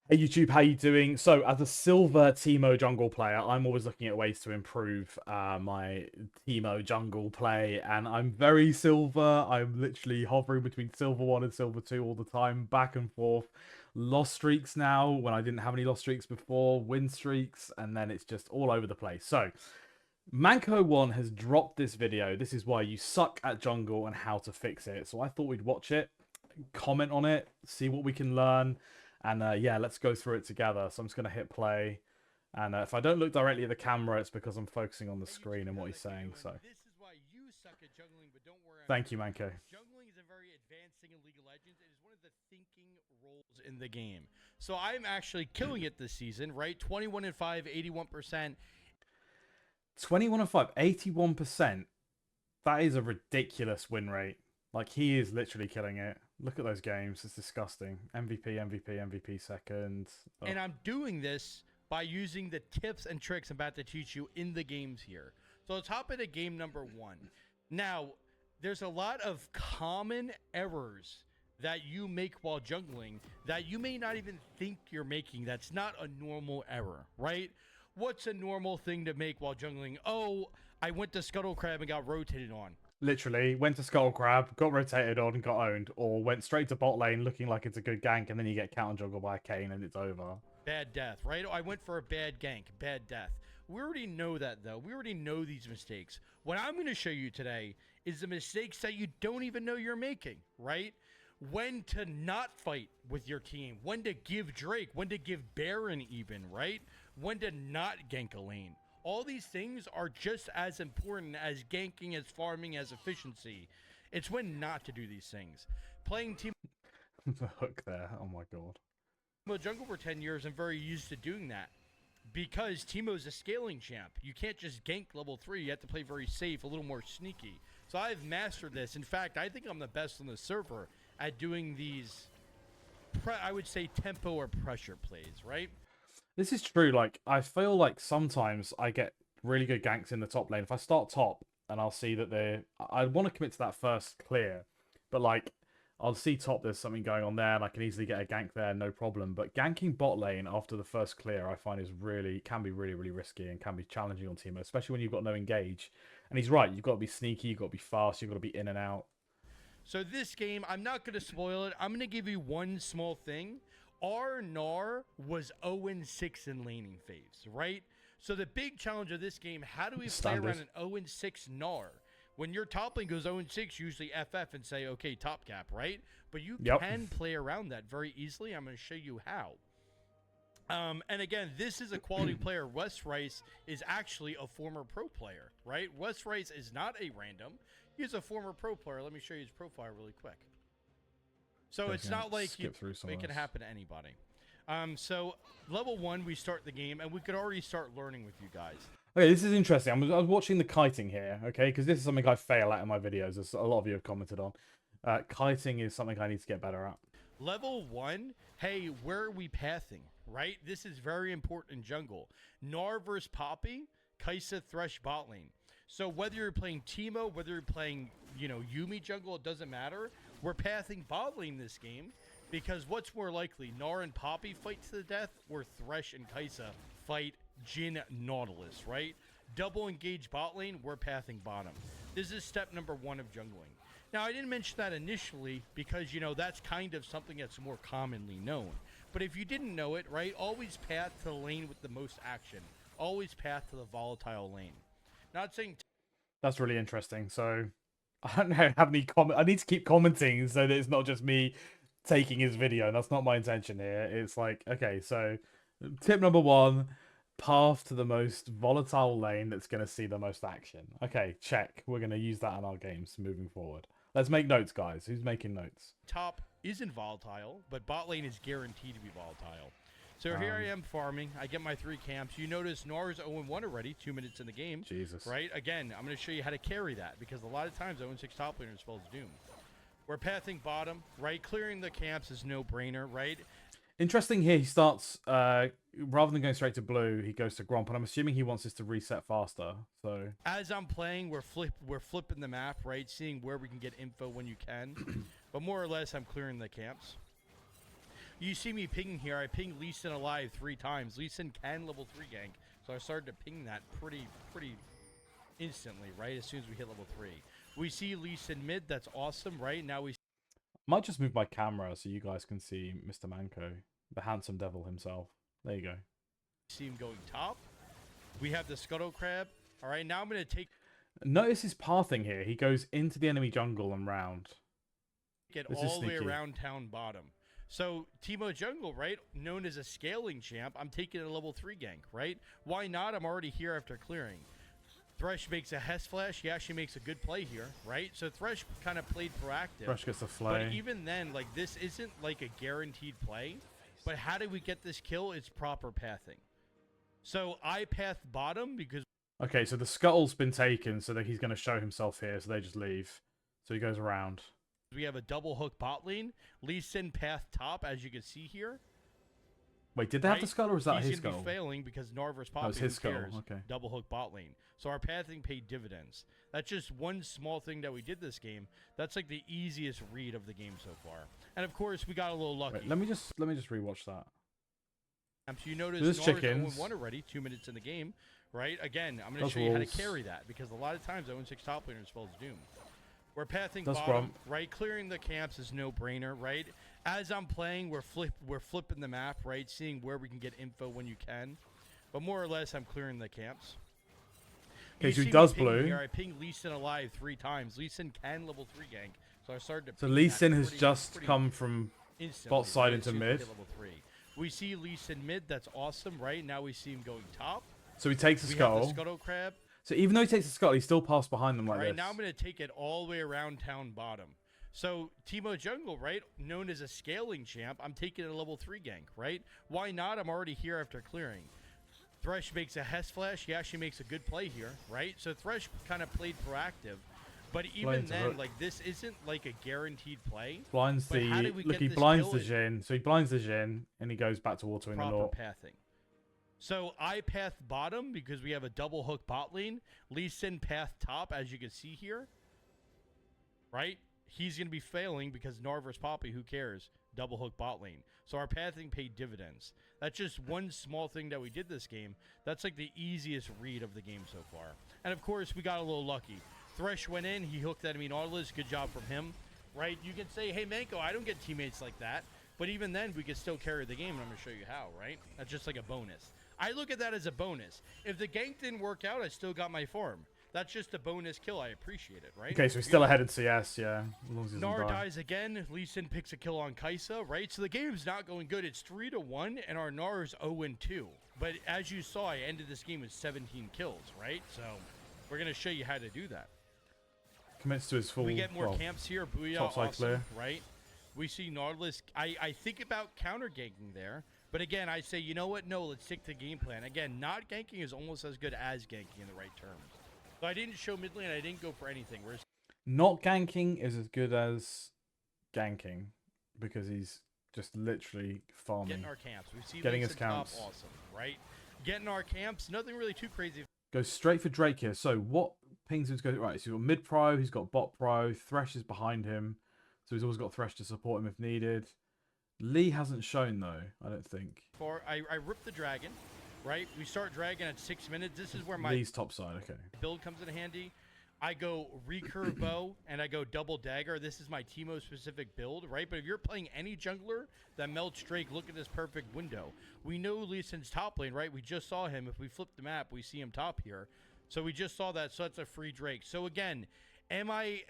Hey YouTube, how you doing? So, as a silver Teemo Jungle player, I'm always looking at ways to improve my Teemo Jungle play, and I'm very silver. I'm literally hovering between silver 1 and silver 2 all the time, back and forth. Lost streaks now, when I didn't have any lost streaks before, win streaks, and then it's just all over the place. So, Manco1 has dropped this video. This is why you suck at jungle and how to fix it. So I thought we'd watch it, comment on it, see what we can learn, and yeah, let's go through it together. So I'm just going to hit play, and if I don't look directly at the camera, it's because I'm focusing on the screen and what he's saying. So this is why you suck at juggling, but don't worry, I'm thank you, doing Manco. it. Juggling is a very advanced thing in League of Legends. It is one of the thinking roles in the game. So I'm actually killing it this season, right? 21 and 5, 81%. 21 and 5, 81%. That is a ridiculous win rate. Like, he is literally killing it. Look at those games. It's disgusting. MVP, MVP, MVP second. Oh. And I'm doing this by using the tips and tricks I'm about to teach you in the games here. So let's hop into game number 1. Now, there's a lot of common errors that you make while jungling that you may not even think you're making. That's not a normal error, right? What's a normal thing to make while jungling? Oh, I went to Scuttle Crab and got rotated on. Literally, went to Skull Crab, got rotated on, and got owned, or went straight to bot lane looking like it's a good gank, and then you get counter juggled by a Kane and it's over. Bad death, right? I went for a bad gank, bad death. We already know that, though. We already know these mistakes. What I'm going to show you today is the mistakes that you don't even know you're making, right? When to not fight with your team, when to give Drake, when to give Baron even, right? When to not gank a lane. All these things are just as important as ganking, as farming, as efficiency. It's when not to do these things. Playing Teemo The hook there, oh my god. Jungle for 10 years, I'm very used to doing that. Because Teemo's a scaling champ. You can't just gank level 3. You have to play very safe, a little more sneaky. So I've mastered this. In fact, I think I'm the best on the server at doing these, I would say, tempo or pressure plays, right? This is true. Like, I feel like sometimes I get really good ganks in the top lane. If I start top and I'll see that I want to commit to that first clear, but like, I'll see top, there's something going on there, and I can easily get a gank there, no problem. But ganking bot lane after the first clear, I find can be really, really risky and can be challenging on Teemo, especially when you've got no engage. And he's right, you've got to be sneaky, you've got to be fast, you've got to be in and out. So this game, I'm not going to spoil it. I'm going to give you one small thing. Our Gnar was 0-6 in laning phase, right? So the big challenge of this game, how do we play around an 0-6 Gnar? When your top lane goes 0-6, usually FF and say, okay, top cap, right? But you can play around that very easily. I'm going to show you how. And again, this is a quality player. Wes Rice is actually a former pro player, right? Wes Rice is not a random. He's a former pro player. Let me show you his profile really quick. So it's not like you make it happen to anybody. So level 1, we start the game, and we could already start learning with you guys. Okay, this is interesting. I was watching the kiting here, okay, because this is something I fail at in my videos, as a lot of you have commented on. Kiting is something I need to get better at. Level 1, hey, where are we pathing, right? This is very important in jungle. Gnar versus Poppy, Kai'Sa Thresh bot lane. So whether you're playing Teemo, whether you're playing, Yuumi jungle, it doesn't matter. We're pathing bot lane this game because what's more likely, Gnar and Poppy fight to the death, or Thresh and Kai'Sa fight Jhin Nautilus, right? Double engage bot lane, we're pathing bottom. This is step number 1 of jungling. Now, I didn't mention that initially because, that's kind of something that's more commonly known. But if you didn't know it, right, always path to the lane with the most action. Always path to the volatile lane. Not saying... That's really interesting. So, I don't know, have any comment. I need to keep commenting so that it's not just me taking his video. That's not my intention here. It's like, okay, so tip number 1, path to the most volatile lane that's going to see the most action. Okay, check. We're going to use that in our games moving forward. Let's make notes, guys. Who's making notes? Top isn't volatile, but bot lane is guaranteed to be volatile. So here I am farming. I get my 3 camps. You notice Gnar is 0-1 already, 2 minutes in the game. Jesus. Right? Again, I'm going to show you how to carry that because a lot of times 0-6 top laner spells doom. We're pathing bottom, right? Clearing the camps is no-brainer, right? Interesting here, he starts, rather than going straight to blue, he goes to Gromp, and I'm assuming he wants us to reset faster, so... As I'm playing, we're flipping the map, right? Seeing where we can get info when you can. But more or less, I'm clearing the camps. You see me pinging here. I pinged Lee Sin alive 3 times. Lee Sin can level 3 gank, so I started to ping that pretty instantly, right? As soon as we hit level 3. We see Lee Sin mid. That's awesome, right? Now we Might just move my camera so you guys can see Mr. Manco, the handsome devil himself. There you go. see him going top. We have the Scuttle Crab. All right, now I'm going to take Notice his pathing here. He goes into the enemy jungle and round. it This is all the way sneaky. around town bottom. So Teemo Jungle, right, known as a scaling champ, I'm taking a level 3 gank, right? Why not? I'm already here after clearing. Thresh makes a Hess Flash. He actually makes a good play here, right? So Thresh kind of played proactive. Thresh gets the flay. But even then, like, this isn't like a guaranteed play. But how did we get this kill? It's proper pathing. So I path bottom because Okay, so the scuttle's been taken, so that he's going to show himself here, so they just leave. So he goes around. we have a double hook bot lane. Lee Sin path top, as you can see here. Wait, did they have the scuttle, or was that He's his gonna scuttle? be failing because Narver's popping. That was his Who scuttle, cares? okay. Double hook bot lane. So our pathing paid dividends. That's just one small thing that we did this game. That's like the easiest read of the game so far. And of course, we got a little lucky. Wait, let me just rewatch that. So you notice There's Narver's chickens. 0-1 already, 2 minutes in the game, right? Again, I'm going to Does show you how to rolls. carry that because a lot of times 0-6 top laners spells doom. We're pathing Does bottom, Grump. right? Clearing the camps is no brainer, right? As I'm playing, we're flipping the map, right? Seeing where we can get info when you can. But more or less, I'm clearing the camps. Okay, You so he see me does pinging blue. Here. I pinged Lee Sin alive 3 times. Lee Sin can level 3 gank, so I started to. So ping Lee that Sin has pretty- just pretty come from instantly, bot side right, into as soon as we mid. hit level 3. We see Lee Sin mid. That's awesome, right? Now we see him going top. So he takes the We have the scuttle. Scuttle Crab. So even though he takes the scuttle, he still passed behind them like All right, this. now I'm going to take it all the way around town bottom. So Teemo Jungle, right, known as a scaling champ, I'm taking a level 3 gank, right? Why not? I'm already here after clearing. Thresh makes a Hess Flash. He actually makes a good play here, right? So Thresh kind of played proactive. But even Blinds then, hook. like, this isn't like a guaranteed play. Blinds But the... how did we Look, get he this blinds kill? the Jhin. So he blinds the Jhin, and he goes back to watering the Proper Lord. pathing. So I path bottom because we have a double hook bot lane. Lee Sin path top, as you can see here. Right? He's going to be failing because Narver's popping. Who cares? Double hook bot lane. So our pathing paid dividends. That's just one small thing that we did this game. That's like the easiest read of the game so far. And of course, we got a little lucky. Thresh went in. He hooked enemy Nautilus. Good job from him. Right? You can say, hey, Manko, I don't get teammates like that. But even then, we could still carry the game, and I'm going to show you how, right? That's just like a bonus. I look at that as a bonus. If the gank didn't work out, I still got my farm. That's just a bonus kill. I appreciate it, right? Okay, so he's still ahead in CS, yeah. As long as he doesn't Nar die. dies again. Lee Sin picks a kill on Kaisa, right? So the game's not going good. It's 3-1, and our Nar is 0-2. But as you saw, I ended this game with 17 kills, right? So we're going to show you how to do that. Commits to his full... We get more well, camps here. Booyah, top side awesome, clear. right? We see Nautilus. I think about counter ganking there. But again, I say, you know what? No, let's stick to game plan. Again, not ganking is almost as good as ganking in the right terms. So I didn't show mid lane. I didn't go for anything. Whereas Not ganking is as good as ganking, because he's just literally farming. getting our camps. We see Getting Lee his Sin top, camps. awesome, right? Getting our camps. Nothing really too crazy. Goes straight for Drake here. So what pings him to go... Right, so he's got mid pro, he's got bot pro, Thresh is behind him. So he's always got Thresh to support him if needed. Lee hasn't shown, though, I don't think. I rip the dragon, right? We start dragon at 6 minutes. This is where my Lee's top side, okay. build comes in handy. I go recurve bow and I go double dagger. This is my Teemo specific build, right? But if you're playing any jungler that melts Drake, look at this perfect window. We know Lee Sin's top lane, right? We just saw him. If we flip the map, we see him top here. So we just saw that. So that's a free Drake. So again, am I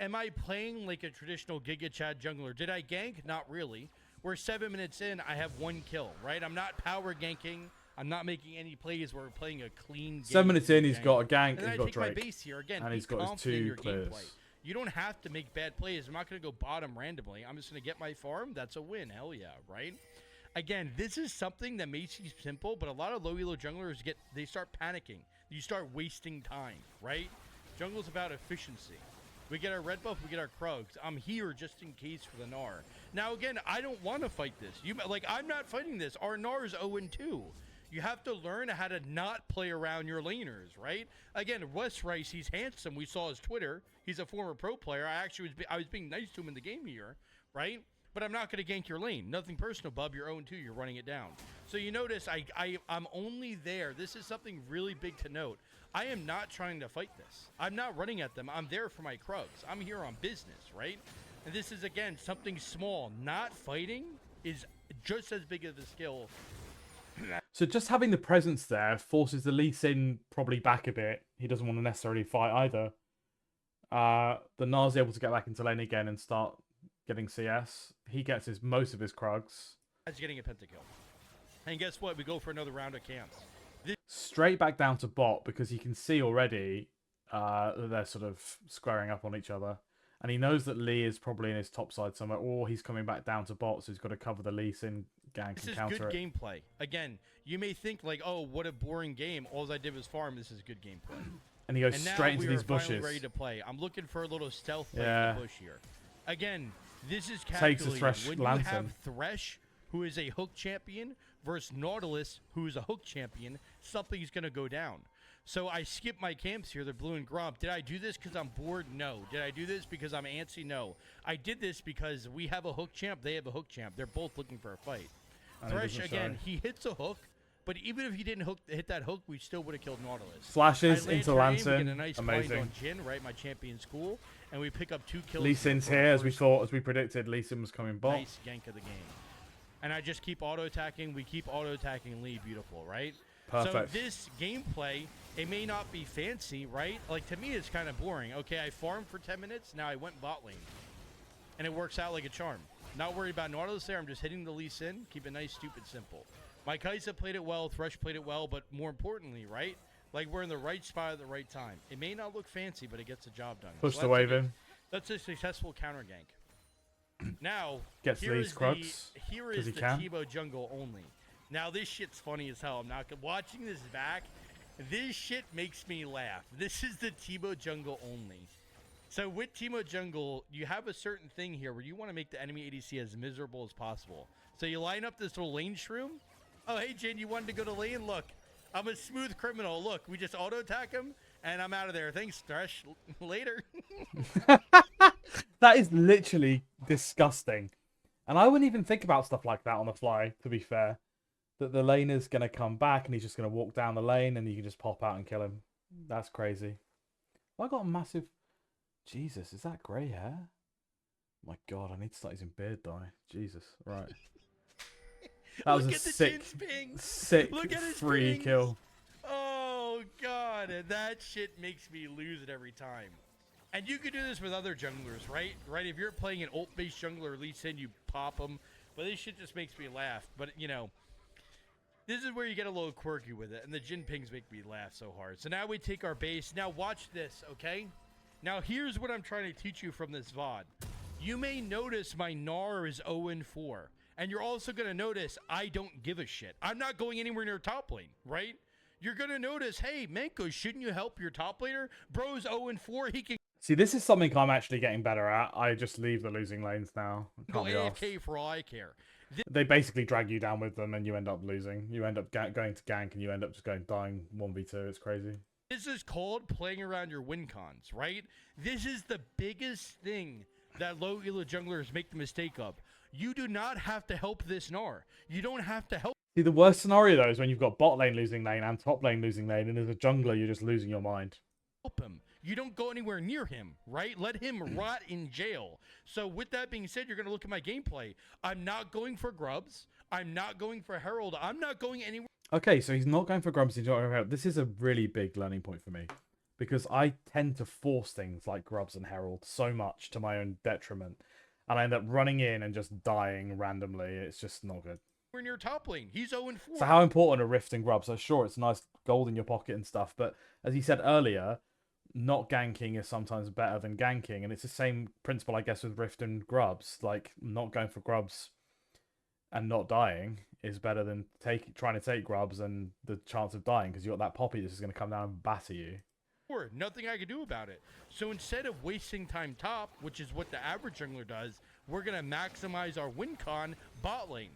playing like a traditional Giga Chad jungler? Did I gank? Not really. We're 7 minutes in. I have 1 kill, right? I'm not power ganking. I'm not making any plays where we're playing a clean game. 7 minutes in, he's gank. got a gank, And then he's I got take my Drake. base here again. And be he's got his confident in 2 your clears. gameplay. You don't have to make bad plays. I'm not going to go bottom randomly. I'm just going to get my farm. That's a win. Hell yeah, right? Again, this is something that may seem simple, but a lot of low elo junglers they start panicking. You start wasting time, right? Jungle's about efficiency. We get our red buff, we get our Krugs. I'm here just in case for the Gnar. Now again, I don't want to fight this. I'm not fighting this. Our Gnar is 0-2. You have to learn how to not play around your laners, right? Again, Wes Rice, he's handsome. We saw his Twitter. He's a former pro player. I was being nice to him in the game here, right? but I'm not going to gank your lane. Nothing personal, bub. You're 0-2. You're running it down. So you notice I'm only there. This is something really big to note. I am not trying to fight this. I'm not running at them. I'm there for my Krugs. I'm here on business, right? And this is, again, something small. Not fighting is just as big of a skill. So just having the presence there forces the Lee Sin probably back a bit. He doesn't want to necessarily fight either. The Gnar's able to get back into lane again and start getting CS. He gets most of his Krugs. He's getting a pentakill. And guess what? We go for another round of camps. Straight back down to bot because he can see already that they're sort of squaring up on each other. And he knows that Lee is probably in his top side somewhere, or he's coming back down to bot, so he's got to cover the Lee Sin gank and counter it. This is good gameplay. Again, you may think like, oh, what a boring game. All I did was farm. This is good gameplay. And he goes straight into these bushes. Ready to play. I'm looking for a little stealth play in the bush here. Again, this is takes a calculated. Thresh When lantern. you have Thresh, who is a hook champion, versus Nautilus, who is a hook champion, something's going to go down. So I skipped my camps here. They're blue and Gromp. Did I do this because I'm bored? No. Did I do this because I'm antsy? No. I did this because we have a hook champ. They have a hook champ. They're both looking for a fight. Thresh, again, he hits a hook. But even if he didn't hit that hook, we still would have killed Nautilus. Flashes into Lantern. We Lantern. get a nice Amazing. find on Jhin, right? My champion school. And we pick up 2 kills. Lee Sin's here, as we thought, as we predicted. Lee Sin was coming bot. Nice gank of the game. And I just keep auto-attacking. We keep auto-attacking Lee. Beautiful, right? Perfect. So this gameplay, it may not be fancy, right? Like, to me, it's kind of boring. Okay, I farmed for 10 minutes. Now I went bot lane. And it works out like a charm. Not worried about Nautilus there. I'm just hitting the Lee Sin. Keep it nice, stupid, simple. My Kai'Sa played it well. Thresh played it well. But more importantly, right? Like, we're in the right spot at the right time. It may not look fancy, but it gets the job done. Push the wave in. That's a successful counter gank. Now, Gets here these is Krugs. Here is the Teemo Jungle only. Now, this shit's funny as hell. I'm not watching this back. This shit makes me laugh. This is the Teemo Jungle only. So with Teemo Jungle, you have a certain thing here where you want to make the enemy ADC as miserable as possible. So you line up this little lane shroom. Oh, hey, Jin, you wanted to go to lane? Look, I'm a smooth criminal. Look, we just auto-attack him, and I'm out of there. Thanks, Thresh. Later. That is literally disgusting. And I wouldn't even think about stuff like that on the fly, to be fair. That the laner's going to come back and he's just going to walk down the lane and you can just pop out and kill him. That's crazy. I got a massive... Jesus, is that grey hair? My God, I need to start using beard dye. Jesus, right. That was a sick free pings. kill. Oh, God. And that shit makes me lose it every time. And you can do this with other junglers, right? Right? If you're playing an ult-based jungler, Lee Sin, you pop them. But this shit just makes me laugh. But, you know, this is where you get a little quirky with it. And the Jhin pings make me laugh so hard. So now we take our base. Now watch this, okay? Now here's what I'm trying to teach you from this VOD. You may notice my Gnar is 0-4. And you're also going to notice I don't give a shit. I'm not going anywhere near top lane, right? You're going to notice, hey, Manko, shouldn't you help your top laner? Bro's 0-4. He can... See, this is something I'm actually getting better at. I just leave the losing lanes now. Go AFK for all I care. They basically drag you down with them and you end up losing. You end up going to gank and you end up just dying 1v2. It's crazy. This is called playing around your win cons, right? This is the biggest thing that low elo junglers make the mistake of. You do not have to help this Gnar. You don't have to help. See, the worst scenario, though, is when you've got bot lane losing lane and top lane losing lane, and as a jungler, you're just losing your mind. Help him. You don't go anywhere near him, right? Let him rot in jail. So with that being said, you're going to look at my gameplay. I'm not going for grubs. I'm not going for Herald. I'm not going anywhere. Okay, so he's not going for grubs. He's not going for Herald. This is a really big learning point for me. Because I tend to force things like grubs and Herald so much to my own detriment. And I end up running in and just dying randomly. It's just not good. We're near top lane. He's 0-4. So how important are Rift and grubs? So sure, it's nice gold in your pocket and stuff. But as he said earlier, not ganking is sometimes better than ganking. And it's the same principle, I guess, with Rift and grubs. Like, not going for grubs and not dying is better than trying to take grubs and the chance of dying. Because you've got that poppy that's just going to come down and batter you. Nothing I can do about it. So instead of wasting time top, which is what the average jungler does, we're going to maximize our win con bot lane.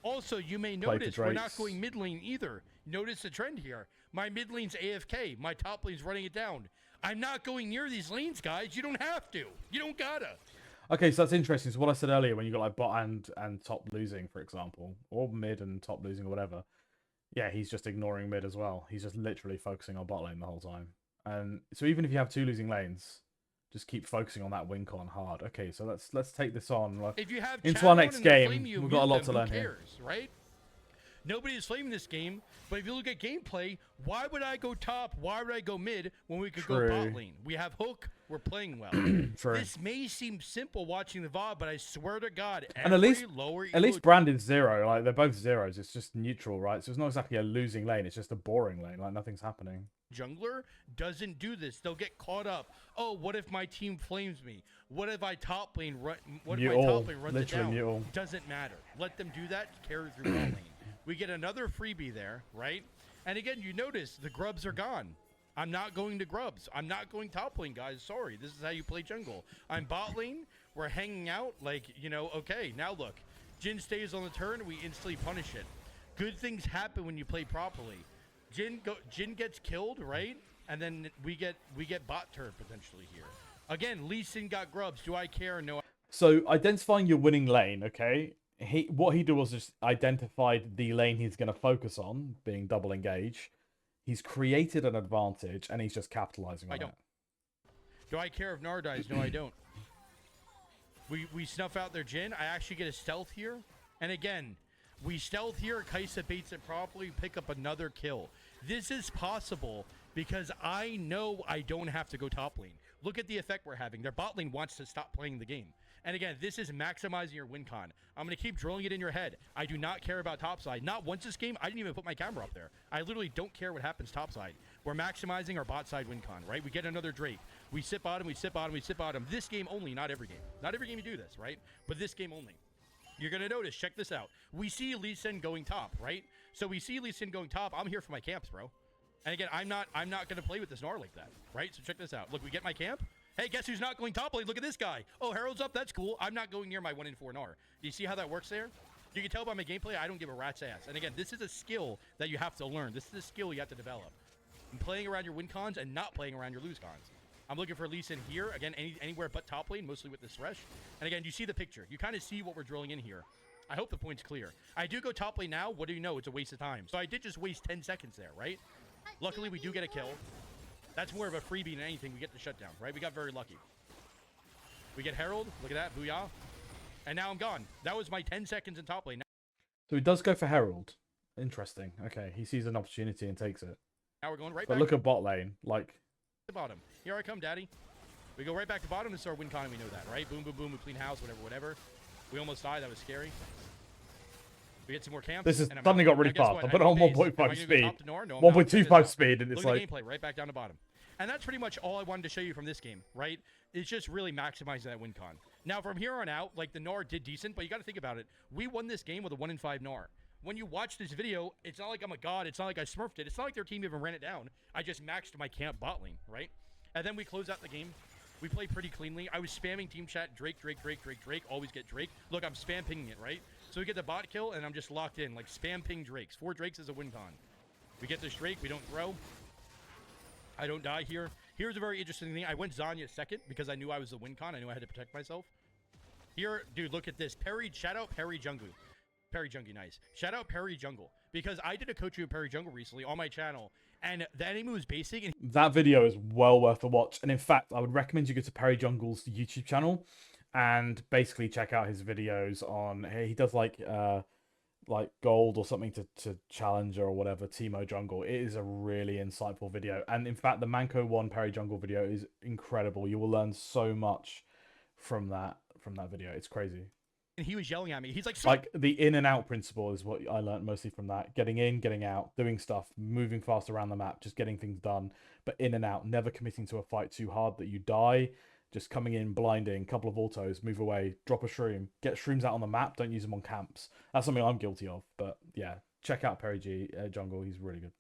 Also, you may notice we're not going mid lane either. Notice the trend here. My mid lane's AFK. My top lane's running it down. I'm not going near these lanes, guys. You don't have to. You don't gotta. Okay, so that's interesting. So what I said earlier, when you got like bot and top losing, for example, or mid and top losing or whatever, yeah, he's just ignoring mid as well. He's just literally focusing on bot lane the whole time. And so even if you have 2 losing lanes, just keep focusing on that win con hard. Okay, so let's take this on. Like, If you have into chat our on next and they're game. flaming you, We've got a mute lot them. to Who learn here. cares, right? Nobody is flaming this game, but if you look at gameplay, why would I go top? Why would I go mid when we could go bot lane? We have hook. We're playing well. True. This may seem simple watching the VOD, but I swear to God, And at least Brandon's 0. Like, they're both zeros. It's just neutral, right? So it's not exactly a losing lane. It's just a boring lane. Like, nothing's happening. Jungler doesn't do this. They'll get caught up. Oh, what if my team flames me? What if I top lane run? What if my top lane runs it down? Doesn't matter. Let them do that. Carry through bot lane. We get another freebie there, right? And again, you notice the grubs are gone. I'm not going to grubs. I'm not going top lane, guys. Sorry. This is how you play jungle. I'm bot lane. We're hanging out. Like, you know, okay, now look. Jhin stays on the turn. We instantly punish it. Good things happen when you play properly. Jhin gets killed, right? And then we get bot turn potentially here. Again, Lee Sin got grubs. Do I care? No. So identifying your winning lane, okay? What he did was just identified the lane he's going to focus on, being double engage. He's created an advantage, and he's just capitalizing on it. Do I care if Gnar dies? No, I don't. We snuff out their Jhin. I actually get a stealth here. And again, we stealth here. Kai'Sa baits it properly. Pick up another kill. This is possible because I know I don't have to go top lane. Look at the effect we're having. Their bot lane wants to stop playing the game. And again, this is maximizing your win con. I'm going to keep drilling it in your head. I do not care about topside. Not once this game, I didn't even put my camera up there. I literally don't care what happens topside. We're maximizing our bot side win con, right? We get another Drake. We sit bottom, we sit bottom, we sit bottom. This game only, not every game. Not every game you do this, right? But this game only. You're going to notice, check this out. We see Lee Sin going top, right? So we see Lee Sin going top. I'm here for my camps, bro. And again, I'm not going to play with this Gnar like that, right? So check this out. Look, we get my camp. Hey, guess who's not going top lane? Look at this guy. Oh, Herald's up. That's cool. I'm not going near my 1-in-4 Gnar. Do you see how that works there? You can tell by my gameplay, I don't give a rat's ass. And again, this is a skill that you have to learn. This is a skill you have to develop. And playing around your win cons and not playing around your lose cons. I'm looking for Lee Sin here. Again, anywhere but top lane, mostly with this Thresh. And again, you see the picture. You kind of see what we're drilling in here. I hope the point's clear. I do go top lane now. What do you know? It's a waste of time. So I did just waste 10 seconds there, right? Luckily, we do get a kill. That's more of a freebie than anything. We get the shutdown, right? We got very lucky. We get Herald. Look at that. Booyah. And now I'm gone. That was my 10 seconds in top lane. So he does go for Herald. Interesting. Okay, he sees an opportunity and takes it. Now we're going right but back. Look at bot lane. Like, the bottom. Here I come, daddy. We go right back to bottom. This is our win con, and we know that, right? Boom, boom, boom. We clean house, whatever. We almost died. That was scary. We get some more camps. This is suddenly got really fast. I put it on 1.5 speed. No, 1.25 speed, and it's look like... at the gameplay, right back down to bottom. And that's pretty much all I wanted to show you from this game, right? It's just really maximizing that win con. Now, from here on out, like, the Gnar did decent, but you got to think about it. We won this game with a 1-in-5 Gnar. When you watch this video, it's not like I'm a god. It's not like I smurfed it. It's not like their team even ran it down. I just maxed my camp bot lane, right? And then we close out the game. We play pretty cleanly. I was spamming team chat, Drake. Always get Drake. Look, I'm spam pinging it, right? So we get the bot kill, and I'm just locked in. Like, spam ping Drakes. 4 Drakes is a win con. We get this Drake. We don't throw. I don't die here. Here's a very interesting thing. I went Zanya second because I knew I was the win con. I knew I had to protect myself. Here, dude, look at this. Shout out Perry Jungle. Perry Jungle, nice. Shout out Perry Jungle. Because I did a coach of Perry Jungle recently on my channel, and the enemy was basic. And that video is well worth a watch. And in fact, I would recommend you go to Perry Jungle's YouTube channel and basically check out his videos on... He does like gold or something to Challenger or whatever, Teemo Jungle. It is a really insightful video. And in fact, the Manco 1 Perry Jungle video is incredible. You will learn so much from that video. It's crazy. And he was yelling at me. He's like the in and out principle is what I learned mostly from that. Getting in, getting out, doing stuff, moving fast around the map, just getting things done, but in and out, never committing to a fight too hard that you die. Just coming in, blinding, couple of autos, move away, drop a shroom, get shrooms out on the map, don't use them on camps. That's something I'm guilty of, but yeah, check out Perry Jungle, he's really good.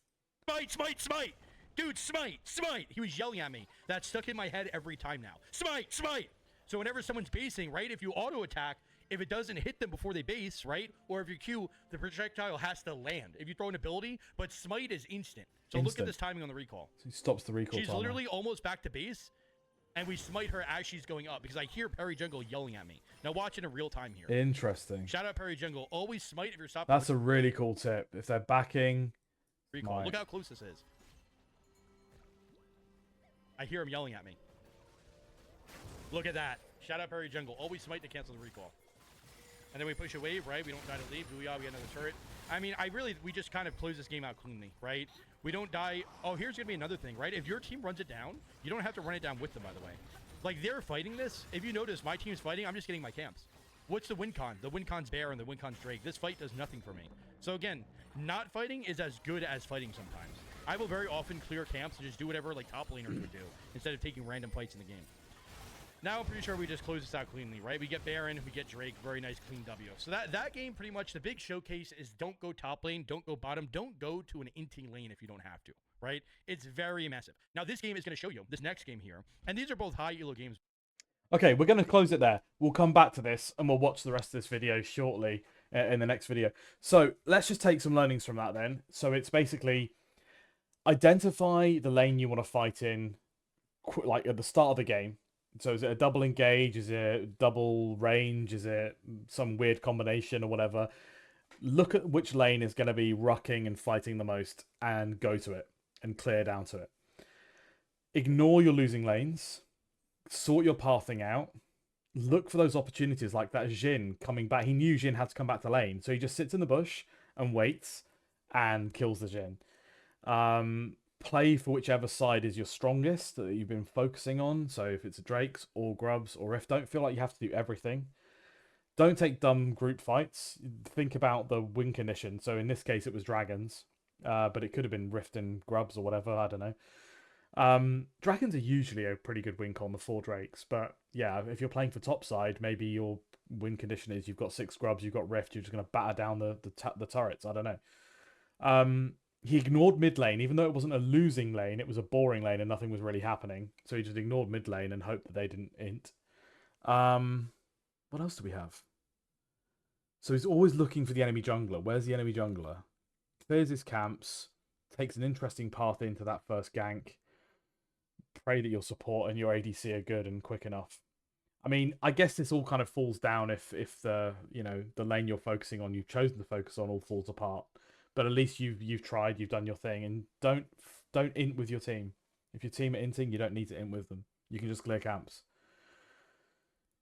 Smite! Dude, smite! He was yelling at me. That stuck in my head every time now. Smite! So whenever someone's basing, right, if you auto attack, if it doesn't hit them before they base, right, or if you Q, the projectile has to land. If you throw an ability, but smite is instant. So look at this timing on the recall. So he stops the recall She's timer. Literally almost back to base. and we smite her as she's going up because I hear Perry Jungle yelling at me. Now watch it in real time here. Interesting. Shout out Perry Jungle. Always smite if you're stopping. That's a really cool tip. If they're backing, recall. smite. Look how close this is. I hear him yelling at me. Look at that. Shout out Perry Jungle. Always smite to cancel the recall. And then we push a wave, right? We don't try to leave. We get another turret. I mean, we just kind of close this game out cleanly, right? We don't die. Oh, here's going to be another thing, right? If your team runs it down, you don't have to run it down with them, by the way. Like, they're fighting this. If you notice, my team's fighting. I'm just getting my camps. What's the win con? The win con's Bear and the win con's Drake. This fight does nothing for me. So, again, not fighting is as good as fighting sometimes. I will very often clear camps and just do whatever, like, top laners would do instead of taking random fights in the game. Now I'm pretty sure we just close this out cleanly, right? We get Baron, we get Drake, very nice clean W. So that game pretty much, the big showcase is don't go top lane, don't go bottom, don't go to an inting lane if you don't have to, right? It's very massive. Now this game is going to show you, this next game here, and these are both high elo games. Okay, we're going to close it there. We'll come back to this and we'll watch the rest of this video shortly in the next video. So let's just take some learnings from that then. So it's basically identify the lane you want to fight in, like at the start of the game. So is it a double engage? Is it double range? Is it some weird combination or whatever? Look at which lane is going to be rucking and fighting the most and go to it and clear down to it. Ignore your losing lanes. Sort your pathing out. Look for those opportunities like that Jhin coming back. He knew Jhin had to come back to lane. So he just sits in the bush and waits and kills the Jhin. Play for whichever side is your strongest that you've been focusing on. So if it's Drake's or Grubs or Rift, don't feel like you have to do everything. Don't take dumb group fights. Think about the win condition. So in this case, it was Dragons, but it could have been Rift and Grubs or whatever. I don't know. Dragons are usually a pretty good win con, the 4 Drakes. But yeah, if you're playing for top side, maybe your win condition is you've got 6 Grubs, you've got Rift, you're just going to batter down the turrets. I don't know. He ignored mid lane, even though it wasn't a losing lane, it was a boring lane and nothing was really happening. So he just ignored mid lane and hoped that they didn't int. What else do we have? So he's always looking for the enemy jungler. Where's the enemy jungler? Clears his camps, takes an interesting path into that first gank. Pray that your support and your ADC are good and quick enough. I mean, I guess this all kind of falls down if the the lane you're focusing on, you've chosen to focus on, all falls apart. But at least you've tried, you've done your thing, and don't int with your team. If your team are inting, you don't need to int with them. You can just clear camps.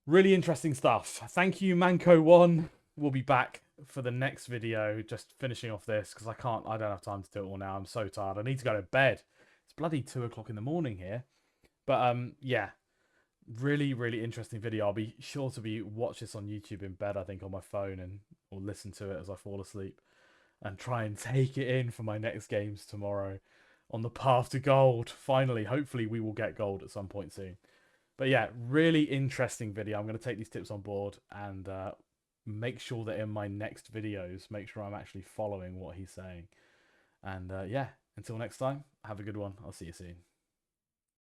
Really interesting stuff. Thank you, Manco1. We'll be back for the next video, just finishing off this, because I don't have time to do it all now. I'm so tired. I need to go to bed. It's bloody 2 o'clock in the morning here. But yeah, really, really interesting video. I'll be sure to watch this on YouTube in bed, I think, on my phone, or listen to it as I fall asleep. And try and take it in for my next games tomorrow on the path to gold. Finally, hopefully we will get gold at some point soon. But yeah, really interesting video. I'm going to take these tips on board and make sure that in my next videos, make sure I'm actually following what he's saying. And yeah, until next time, have a good one. I'll see you soon.